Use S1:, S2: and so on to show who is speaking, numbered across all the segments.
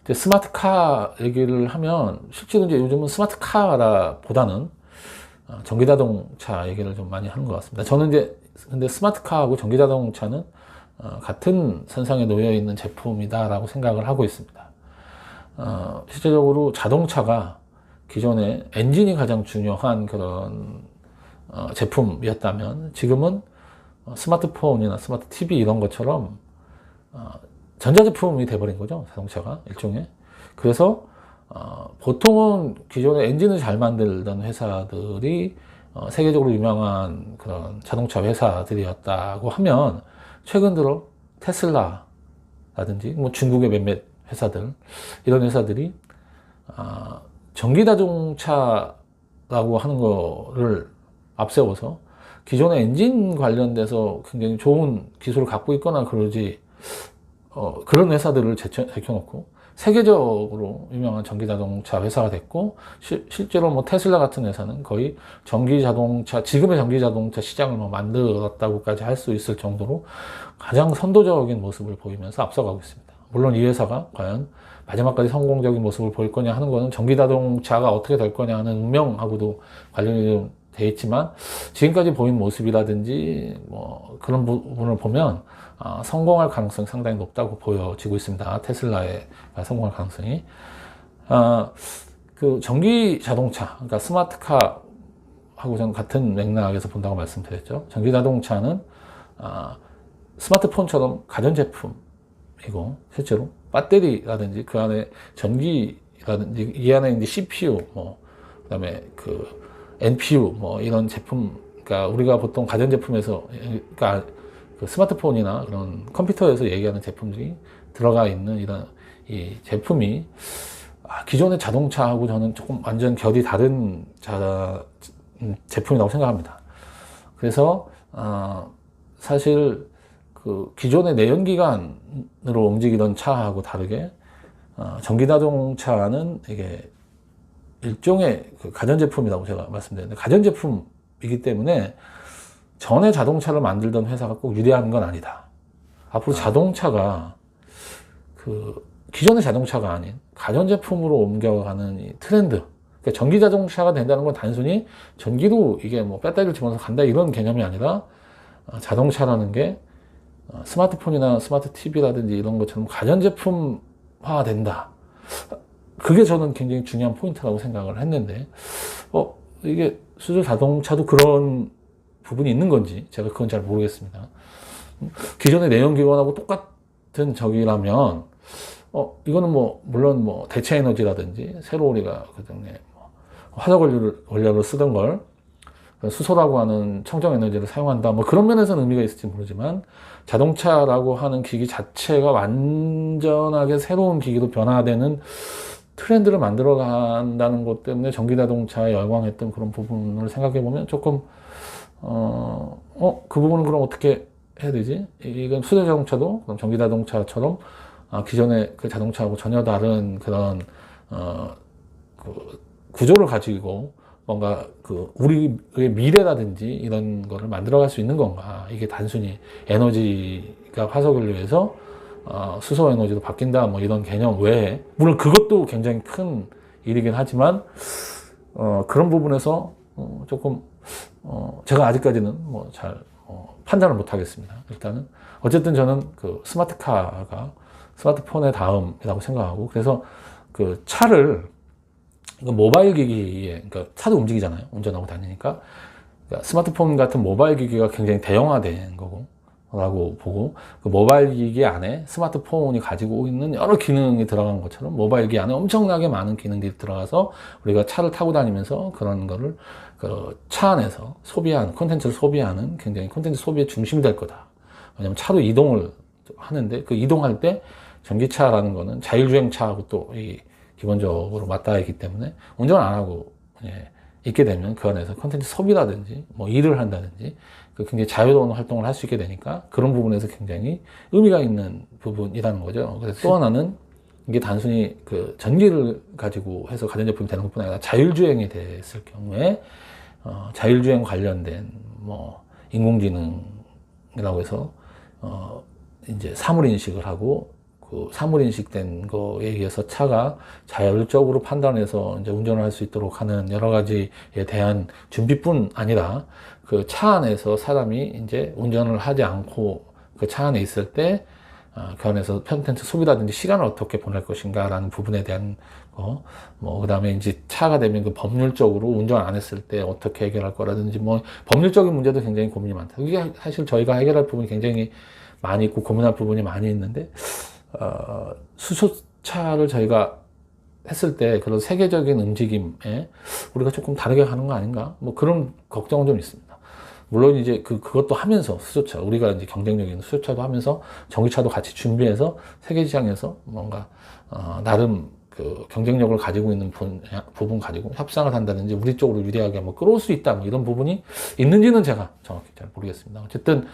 S1: 이제 스마트카 얘기를 하면 실제로 이제 요즘은 스마트카라 보다는 전기자동차 얘기를 좀 많이 하는 것 같습니다. 저는 이제 근데 스마트카하고 전기자동차는 같은 선상에 놓여 있는 제품이다라고 생각을 하고 있습니다. 실제적으로 자동차가 기존에 엔진이 가장 중요한 그런 제품이었다면 지금은 스마트폰이나 스마트 TV 이런 것처럼 전자제품이 돼버린 거죠. 자동차가 일종의. 그래서 보통은 기존에 엔진을 잘 만들던 회사들이 세계적으로 유명한 그런 자동차 회사들이었다고 하면 최근 들어 테슬라라든지 뭐 중국의 몇몇 회사들 이런 회사들이 전기자동차라고 하는 거를 앞세워서 기존의 엔진 관련돼서 굉장히 좋은 기술을 갖고 있거나 그러지 그런 회사들을 제껴놓고 세계적으로 유명한 전기자동차 회사가 됐고 실제로 뭐 테슬라 같은 회사는 거의 전기자동차 지금의 전기자동차 시장을 뭐 만들었다고까지 할 수 있을 정도로 가장 선도적인 모습을 보이면서 앞서가고 있습니다. 물론 이 회사가 과연 마지막까지 성공적인 모습을 보일 거냐 하는 거는 전기자동차가 어떻게 될 거냐 하는 운명하고도 관련이 돼 있지만 지금까지 보인 모습이라든지 뭐 그런 부분을 보면 성공할 가능성이 상당히 높다고 보여지고 있습니다. 테슬라의 성공할 가능성이. 그 전기 자동차, 그러니까 스마트카하고 전 같은 맥락에서 본다고 말씀드렸죠. 전기 자동차는 스마트폰처럼 가전제품이고 실제로 배터리라든지 그 안에 전기라든지 이 안에 이제 CPU, 뭐 그다음에 그 NPU 뭐 이런 제품, 그러니까 우리가 보통 가전제품에서 그러니까 그 스마트폰이나 그런 컴퓨터에서 얘기하는 제품들이 들어가 있는 이런 이 제품이 기존의 자동차하고 저는 조금 완전 결이 다른 제품이라고 생각합니다. 그래서 사실 그 기존의 내연기관으로 움직이던 차하고 다르게 전기자동차는 이게 일종의 그 가전제품이라고 제가 말씀드렸는데 가전제품이기 때문에 전에 자동차를 만들던 회사가 꼭 유리한 건 아니다. 앞으로 자동차가 그 기존의 자동차가 아닌 가전제품으로 옮겨가는 이 트렌드. 그러니까 전기자동차가 된다는 건 단순히 전기로 이게 뭐 배터리를 집어넣어서 간다 이런 개념이 아니라 자동차라는 게 스마트폰이나 스마트 TV라든지 이런 것처럼 가전제품화 된다. 그게 저는 굉장히 중요한 포인트라고 생각을 했는데, 이게 수소 자동차도 그런 부분이 있는 건지, 제가 그건 잘 모르겠습니다. 기존의 내연기관하고 똑같은 적이라면, 이거는 뭐, 물론 뭐, 대체 에너지라든지, 새로 우리가 그 중에 화석 원료를 쓰던 걸, 수소라고 하는 청정 에너지를 사용한다. 뭐 그런 면에서는 의미가 있을지 모르지만, 자동차라고 하는 기기 자체가 완전하게 새로운 기기로 변화되는 트렌드를 만들어 간다는 것 때문에 전기자동차에 열광했던 그런 부분을 생각해 보면 조금, 그 부분은 그럼 어떻게 해야 되지? 이건 수소자동차도 그럼 전기자동차처럼 기존의 그 자동차하고 전혀 다른 그런, 그 구조를 가지고 뭔가 그 우리의 미래라든지 이런 거를 만들어 갈 수 있는 건가? 이게 단순히 에너지가 화석연료에서 수소 에너지로 바뀐다 뭐 이런 개념 외에 물론 그것도 굉장히 큰 일이긴 하지만 그런 부분에서 조금 제가 아직까지는 뭐 잘 판단을 못 하겠습니다. 일단은 어쨌든 저는 그 스마트카가 스마트폰의 다음이라고 생각하고 그래서 그 차를 모바일 기기에 그러니까 차도 움직이잖아요. 운전하고 다니니까 그러니까 스마트폰 같은 모바일 기기가 굉장히 대형화된 거고 라고 보고 그 모바일 기기 안에 스마트폰이 가지고 있는 여러 기능이 들어간 것처럼 모바일 기기 안에 엄청나게 많은 기능들이 들어가서 우리가 차를 타고 다니면서 그런 거를 그 차 안에서 소비하는 콘텐츠를 소비하는 굉장히 콘텐츠 소비의 중심이 될 거다. 왜냐하면 차로 이동을 하는데 그 이동할 때 전기차라는 거는 자율주행차하고 또 이 기본적으로 맞닿아 있기 때문에 운전 안 하고 있게 되면 그 안에서 콘텐츠 소비라든지 뭐 일을 한다든지 굉장히 자유로운 활동을 할 수 있게 되니까 그런 부분에서 굉장히 의미가 있는 부분이라는 거죠. 그래서 또 하나는 이게 단순히 그 전기를 가지고 해서 가전제품이 되는 것뿐 아니라 자율주행이 됐을 경우에 자율주행 관련된 뭐 인공지능이라고 해서 이제 사물 인식을 하고 그 사물 인식된 거에 의해서 차가 자율적으로 판단해서 이제 운전을 할 수 있도록 하는 여러 가지에 대한 준비뿐 아니라 그 차 안에서 사람이 이제 운전을 하지 않고 그 차 안에 있을 때 그 안에서 콘텐츠 소비라든지 시간을 어떻게 보낼 것인가라는 부분에 대한 거, 뭐, 그 다음에 이제 차가 되면 그 법률적으로 운전 안 했을 때 어떻게 해결할 거라든지 뭐, 법률적인 문제도 굉장히 고민이 많다. 이게 사실 저희가 해결할 부분이 굉장히 많이 있고 고민할 부분이 많이 있는데, 수소차를 저희가 했을 때 그런 세계적인 움직임에 우리가 조금 다르게 가는 거 아닌가? 뭐 그런 걱정은 좀 있습니다. 물론 이제 그것도 하면서 수소차, 우리가 이제 경쟁력인 수소차도 하면서 전기차도 같이 준비해서 세계 시장에서 뭔가, 나름 그 경쟁력을 가지고 있는 부분 가지고 협상을 한다든지 우리 쪽으로 유리하게 뭐 끌어올 수 있다, 뭐 이런 부분이 있는지는 제가 정확히 잘 모르겠습니다. 어쨌든,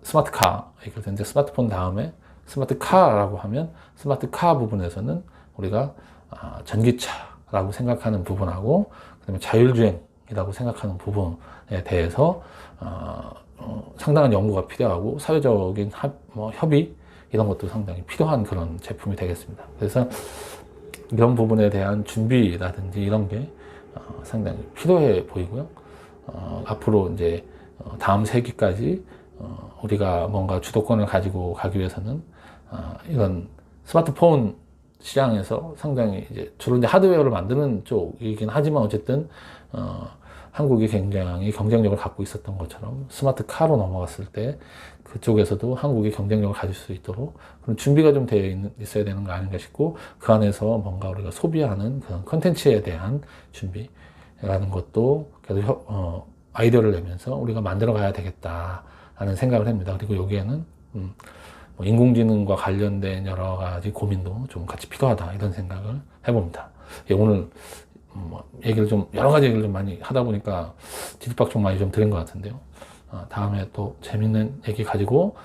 S1: 스마트카, 이제 스마트폰 다음에 스마트카라고 하면 스마트카 부분에서는 우리가 전기차라고 생각하는 부분하고 그다음에 자율주행이라고 생각하는 부분에 대해서 상당한 연구가 필요하고 사회적인 협의 이런 것도 상당히 필요한 그런 제품이 되겠습니다. 그래서 이런 부분에 대한 준비라든지 이런 게 상당히 필요해 보이고요. 앞으로 이제 다음 세기까지 우리가 뭔가 주도권을 가지고 가기 위해서는 이런 스마트폰 시장에서 상당히 이제 주로 이제 하드웨어를 만드는 쪽이긴 하지만 어쨌든 한국이 굉장히 경쟁력을 갖고 있었던 것처럼 스마트카로 넘어갔을 때 그쪽에서도 한국이 경쟁력을 가질 수 있도록 그런 준비가 좀 되어 있어야 되는 거 아닌가 싶고 그 안에서 뭔가 우리가 소비하는 그런 컨텐츠에 대한 준비라는 것도 계속 아이디어를 내면서 우리가 만들어 가야 되겠다라는 생각을 합니다. 그리고 여기에는 뭐 인공지능과 관련된 여러 가지 고민도 좀 같이 필요하다 이런 생각을 해봅니다. 예, 오늘 뭐 얘기를 좀 여러 가지 얘기를 좀 많이 하다 보니까 뒤집박죽 많이 좀 드린 것 같은데요. 다음에 또 재밌는 얘기 가지고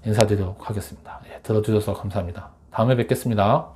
S1: 인사드리도록 하겠습니다. 예, 들어주셔서 감사합니다. 다음에 뵙겠습니다.